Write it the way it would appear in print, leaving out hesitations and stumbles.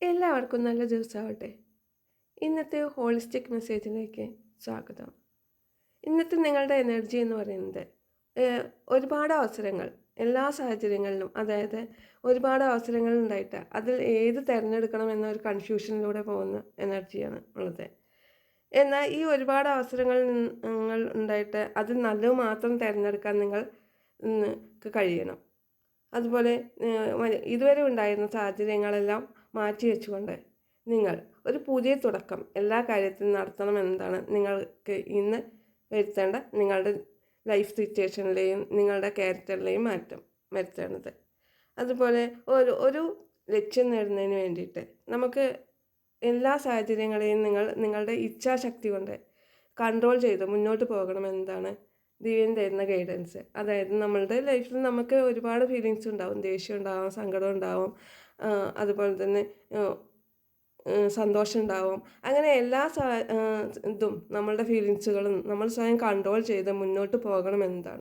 എല്ലാവർക്കും നല്ല ദിവസമാവട്ടെ. ഇന്നത്തെ ഹോളിസ്റ്റിക് മെസ്സേജിലേക്ക് സ്വാഗതം. ഇന്നത്തെ നിങ്ങളുടെ എനർജി എന്ന് പറയുന്നത് ഒരുപാട് അവസരങ്ങൾ എല്ലാ സാഹചര്യങ്ങളിലും, അതായത് ഒരുപാട് അവസരങ്ങൾ ഉണ്ടായിട്ട് അതിൽ ഏത് തിരഞ്ഞെടുക്കണം എന്നൊരു കൺഫ്യൂഷനിലൂടെ പോകുന്ന എനർജിയാണ് ഉള്ളത്. എന്നാൽ ഈ ഒരുപാട് അവസരങ്ങൾ ഉണ്ടായിട്ട് അതിൽ നല്ലത് മാത്രം തിരഞ്ഞെടുക്കാൻ നിങ്ങൾക്ക് കഴിയണം. അതുപോലെ ഇതുവരെ ഉണ്ടായിരുന്ന സാഹചര്യങ്ങളെല്ലാം മാറ്റി വെച്ചുകൊണ്ട് നിങ്ങൾ ഒരു പുതിയ തുടക്കം എല്ലാ കാര്യത്തിലും നടത്തണമെന്നതാണ് നിങ്ങൾക്ക് ഇന്ന് വരുത്തേണ്ട നിങ്ങളുടെ ലൈഫ് സിറ്റുവേഷനിലെയും നിങ്ങളുടെ ക്യാരക്ടറിലെയും മാറ്റം വരുത്തേണ്ടത്. അതുപോലെ ഒരു ലക്ഷ്യം നേടുന്നതിന് വേണ്ടിയിട്ട് നമുക്ക് എല്ലാ സാഹചര്യങ്ങളെയും നിങ്ങളുടെ ഇച്ഛാശക്തി കൊണ്ട് കൺട്രോൾ ചെയ്ത് മുന്നോട്ട് പോകണമെന്നതാണ് ദിവ്യൻ തരുന്ന ഗൈഡൻസ്. അതായത് നമ്മളുടെ ലൈഫിൽ നമുക്ക് ഒരുപാട് ഫീലിങ്സ് ഉണ്ടാവും. ദേഷ്യം ഉണ്ടാവും, സങ്കടം ഉണ്ടാവും, അതുപോലെ തന്നെ സന്തോഷം ഉണ്ടാവും. അങ്ങനെ എല്ലാ ഇതും നമ്മളുടെ ഫീലിങ്സുകളും നമ്മൾ സ്വയം കൺട്രോൾ ചെയ്ത് മുന്നോട്ട് പോകണമെന്നതാണ്.